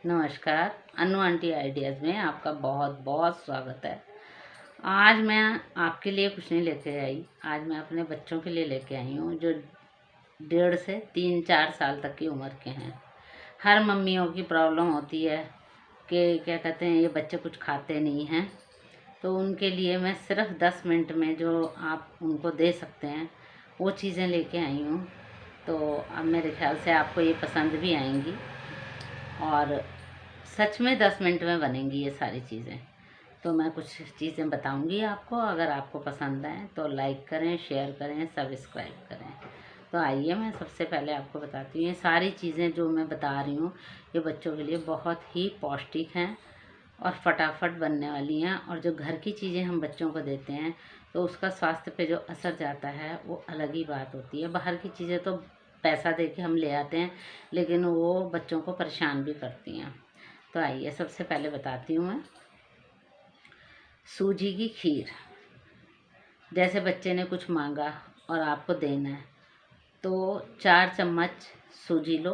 नमस्कार। अनु aunty ideas में आपका बहुत बहुत स्वागत है। आज मैं आपके लिए कुछ नहीं लेके आई। आज मैं अपने बच्चों के लिए लेके आई हूँ जो 1.5 से 3-4 साल तक की उम्र के हैं। हर मम्मियों की प्रॉब्लम होती है कि क्या कहते हैं, ये बच्चे कुछ खाते नहीं हैं। तो उनके लिए मैं सिर्फ 10 मिनट में जो आप उनको दे सकते हैं वो चीज़ें लेके आई हूँ। तो अब मेरे ख्याल से आपको ये पसंद भी आएंगी और सच में 10 मिनट में बनेंगी ये सारी चीज़ें। तो मैं कुछ चीज़ें बताऊंगी आपको। अगर आपको पसंद आए तो लाइक करें, शेयर करें, सब्सक्राइब करें। तो आइए मैं सबसे पहले आपको बताती हूँ। ये सारी चीज़ें जो मैं बता रही हूँ ये बच्चों के लिए बहुत ही पौष्टिक हैं और फटाफट बनने वाली हैं। और जो घर की चीज़ें हम बच्चों को देते हैं तो उसका स्वास्थ्य पे जो असर जाता है वो अलग ही बात होती है। बाहर की चीज़ें तो पैसा दे के हम ले आते हैं, लेकिन वो बच्चों को परेशान भी करती हैं। तो आइए सबसे पहले बताती हूँ मैं। सूजी की खीर। जैसे बच्चे ने कुछ मांगा और आपको देना है तो 4 चम्मच सूजी लो,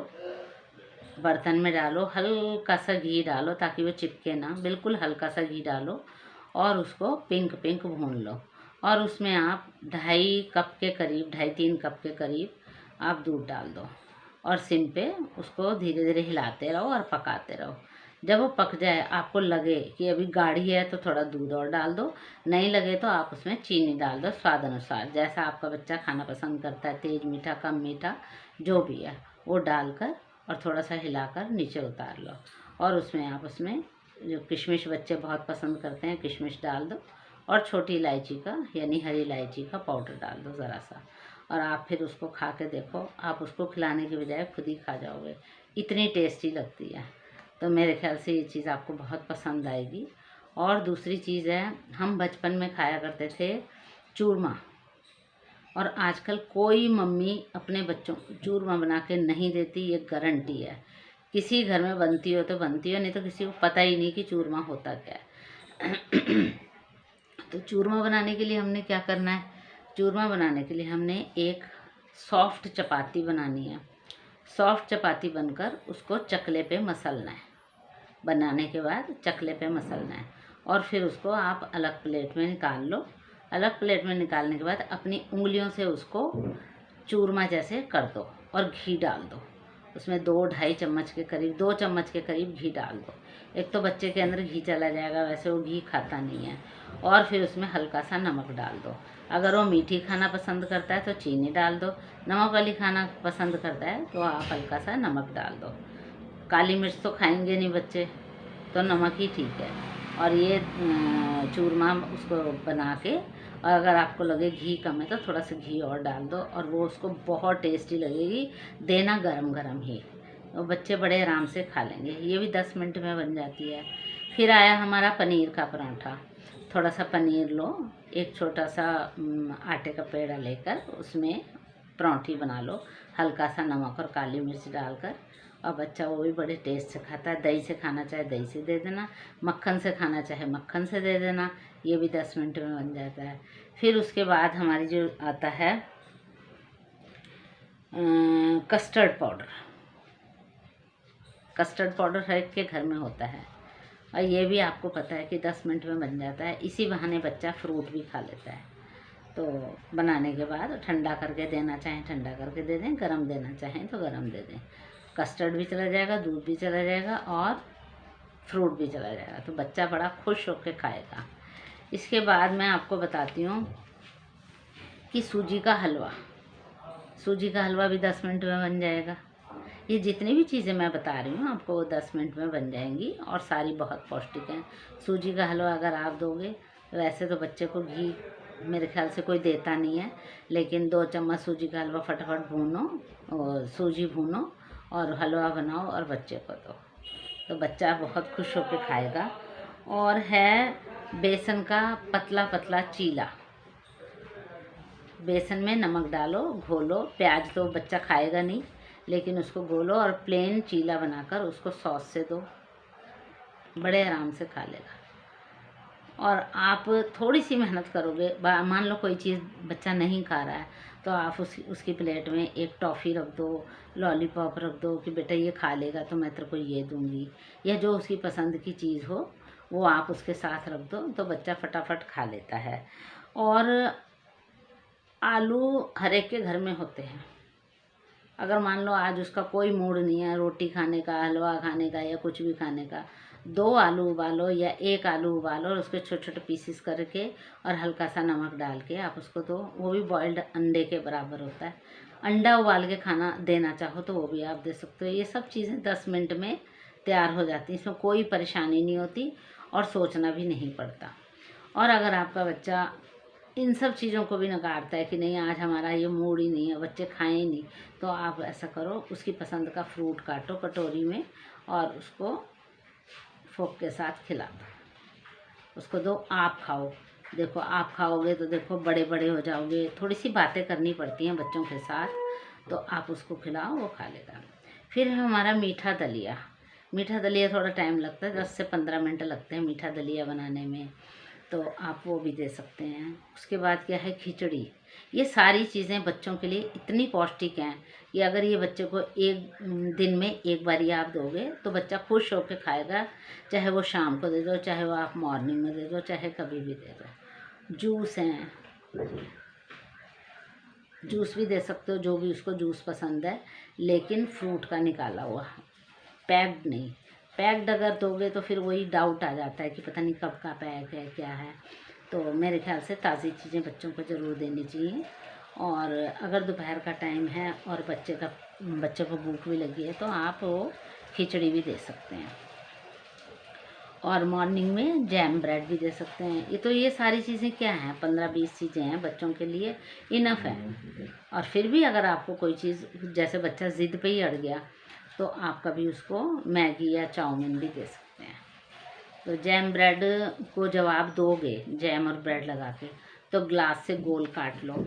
बर्तन में डालो, हल्का सा घी डालो ताकि वो चिपके ना, बिल्कुल हल्का सा घी डालो और उसको पिंक पिंक भून लो। और उसमें आप 2.5 कप के करीब, 2.5-3 कप के करीब आप दूध डाल दो और सिम पे उसको धीरे धीरे हिलाते रहो और पकाते रहो। जब वो पक जाए, आपको लगे कि अभी गाढ़ी है तो थोड़ा दूध और डाल दो, नहीं लगे तो आप उसमें चीनी डाल दो स्वाद अनुसार, जैसा आपका बच्चा खाना पसंद करता है, तेज मीठा कम मीठा जो भी है वो डालकर और थोड़ा सा हिलाकर नीचे उतार लो। और उसमें आप उसमें जो किशमिश बच्चे बहुत पसंद करते हैं किशमिश डाल दो और छोटी इलायची का यानी हरी इलायची का पाउडर डाल दो ज़रा सा। और आप फिर उसको खा के देखो, आप उसको खिलाने के बजाय खुद ही खा जाओगे, इतनी टेस्टी लगती है। तो मेरे ख्याल से ये चीज़ आपको बहुत पसंद आएगी। और दूसरी चीज़ है, हम बचपन में खाया करते थे चूरमा, और आजकल कोई मम्मी अपने बच्चों को चूरमा बना के नहीं देती, ये गारंटी है। किसी घर में बनती हो तो बनती हो, नहीं तो किसी को पता ही नहीं कि चूरमा होता क्या है। तो चूरमा बनाने के लिए हमने क्या करना है, चूरमा बनाने के लिए हमने एक सॉफ्ट चपाती बनानी है। सॉफ्ट चपाती बनकर उसको चकले पे मसलना है। बनाने के बाद चकले पे मसलना है और फिर उसको आप अलग प्लेट में निकाल लो। अलग प्लेट में निकालने के बाद अपनी उंगलियों से उसको चूरमा जैसे कर दो और घी डाल दो। उसमें 2-2.5 चम्मच के करीब, 2 चम्मच के करीब घी डाल दो। एक तो बच्चे के अंदर घी चला जाएगा, वैसे वो घी खाता नहीं है। और फिर उसमें हल्का सा नमक डाल दो। अगर वो मीठी खाना पसंद करता है तो चीनी डाल दो, नमक वाली खाना पसंद करता है तो आप हल्का सा नमक डाल दो। काली मिर्च तो खाएंगे नहीं बच्चे, तो नमक ही ठीक है। और ये चूरमा उसको बना के, और अगर आपको लगे घी कम है तो थोड़ा सा घी और डाल दो और वो उसको बहुत टेस्टी लगेगी। देना गरम गरम ही, तो बच्चे बड़े आराम से खा लेंगे। ये भी 10 मिनट में बन जाती है। फिर आया हमारा पनीर का पराठा। थोड़ा सा पनीर लो, एक छोटा सा आटे का पेड़ा लेकर उसमें पराठी बना लो, हल्का सा नमक और काली मिर्च डालकर। और बच्चा वो भी बड़े टेस्ट से खाता है। दही से खाना चाहे दही से दे देना, मक्खन से खाना चाहे मक्खन से दे देना। ये भी 10 मिनट में बन जाता है। फिर उसके बाद हमारी जो आता है कस्टर्ड पाउडर। कस्टर्ड पाउडर हर एक के घर में होता है और ये भी आपको पता है कि 10 मिनट में बन जाता है। इसी बहाने बच्चा फ्रूट भी खा लेता है। तो बनाने के बाद ठंडा करके देना चाहें ठंडा करके दे दें, गरम देना चाहें तो गरम दे दें। कस्टर्ड भी चला जाएगा, दूध भी चला जाएगा और फ्रूट भी चला जाएगा, तो बच्चा बड़ा खुश होकर खाएगा। इसके बाद मैं आपको बताती हूँ कि सूजी का हलवा। सूजी का हलवा भी 10 मिनट में बन जाएगा। ये जितनी भी चीज़ें मैं बता रही हूँ आपको वो 10 मिनट में बन जाएंगी और सारी बहुत पौष्टिक हैं। सूजी का हलवा अगर आप दोगे, वैसे तो बच्चे को घी मेरे ख्याल से कोई देता नहीं है, लेकिन 2 चम्मच सूजी का हलवा फटाफट भूनो और सूजी भूनो और हलवा बनाओ और बच्चे को दो, तो बच्चा बहुत खुश होकर खाएगा। और है बेसन का पतला पतला चीला। बेसन में नमक डालो, घोलो, प्याज तो बच्चा खाएगा नहीं, लेकिन उसको घोलो और प्लेन चीला बनाकर उसको सॉस से दो, बड़े आराम से खा लेगा। और आप थोड़ी सी मेहनत करोगे, मान लो कोई चीज़ बच्चा नहीं खा रहा है तो आप उसकी प्लेट में एक टॉफ़ी रख दो, लॉलीपॉप रख दो कि बेटा ये खा लेगा तो मैं तेरे को ये दूंगी, या जो उसकी पसंद की चीज़ हो वो आप उसके साथ रख दो तो बच्चा फटाफट खा लेता है। और आलू हर एक के घर में होते हैं। अगर मान लो आज उसका कोई मूड नहीं है रोटी खाने का, हलवा खाने का या कुछ भी खाने का, 2 आलू उबालो या 1 आलू उबालो और उसके छोटे छोटे पीसेस करके और हल्का सा नमक डाल के आप उसको दो, वो भी बॉइल्ड अंडे के बराबर होता है। अंडा उबाल के खाना देना चाहो तो वो भी आप दे सकते हो। ये सब चीज़ें 10 मिनट में तैयार हो जाती हैं, इसमें कोई परेशानी नहीं होती और सोचना भी नहीं पड़ता। और अगर आपका बच्चा इन सब चीज़ों को भी नकारता है कि नहीं आज हमारा ये मूड ही नहीं है, बच्चे खाएं ही नहीं, तो आप ऐसा करो, उसकी पसंद का फ्रूट काटो कटोरी में और उसको फोक के साथ खिला दो, उसको दो, आप खाओ। देखो आप खाओगे तो देखो बड़े बड़े हो जाओगे। थोड़ी सी बातें करनी पड़ती हैं बच्चों के साथ, तो आप उसको खिलाओ, वो खा लेगा। फिर है हमारा मीठा दलिया। मीठा दलिया थोड़ा टाइम लगता है, 10 से 15 मिनट लगते हैं मीठा दलिया बनाने में, तो आप वो भी दे सकते हैं। उसके बाद क्या है, खिचड़ी। ये सारी चीज़ें बच्चों के लिए इतनी पौष्टिक हैं कि अगर ये बच्चे को एक दिन में एक बारी आप दोगे तो बच्चा खुश होकर खाएगा। चाहे वो शाम को दे दो, चाहे वो आप मॉर्निंग में दे दो, चाहे कभी भी दे दो। जूस हैं, जूस भी दे सकते हो, जो भी उसको जूस पसंद है, लेकिन फ्रूट का निकाला हुआ, पैक्ड नहीं। पैक्ड अगर दोगे तो फिर वही डाउट आ जाता है कि पता नहीं कब का पैक है क्या है। तो मेरे ख्याल से ताज़ी चीज़ें बच्चों को ज़रूर देनी चाहिए। और अगर दोपहर का टाइम है और बच्चे को भूख भी लगी है तो आप वो खिचड़ी भी दे सकते हैं। और मॉर्निंग में जैम ब्रेड भी दे सकते हैं। ये सारी चीज़ें क्या हैं, 15-20 चीज़ें हैं बच्चों के लिए, इनफ है। और फिर भी अगर आपको कोई चीज़, जैसे बच्चा ज़िद पे ही अड़ गया, तो आप कभी उसको मैगी या चाउमीन भी दे सकते हैं। तो जैम ब्रेड को जब आप दोगे जैम और ब्रेड लगा के, तो ग्लास से गोल काट लो,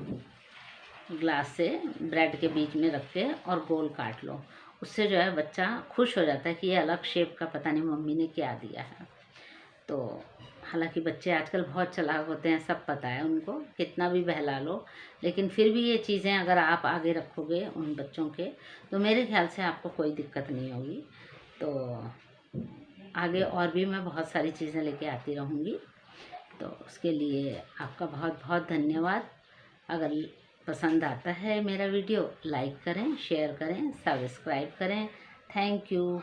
ग्लास से ब्रेड के बीच में रख के और गोल काट लो। उससे जो है बच्चा खुश हो जाता है कि ये अलग शेप का पता नहीं मम्मी ने क्या दिया है। तो हालांकि बच्चे आजकल बहुत चालाक होते हैं, सब पता है उनको, कितना भी बहला लो, लेकिन फिर भी ये चीज़ें अगर आप आगे रखोगे उन बच्चों के, तो मेरे ख्याल से आपको कोई दिक्कत नहीं होगी। तो आगे और भी मैं बहुत सारी चीज़ें लेके आती रहूँगी। तो उसके लिए आपका बहुत बहुत धन्यवाद। अगर पसंद आता है मेरा वीडियो, लाइक करें, शेयर करें, सब्सक्राइब करें। Thank you.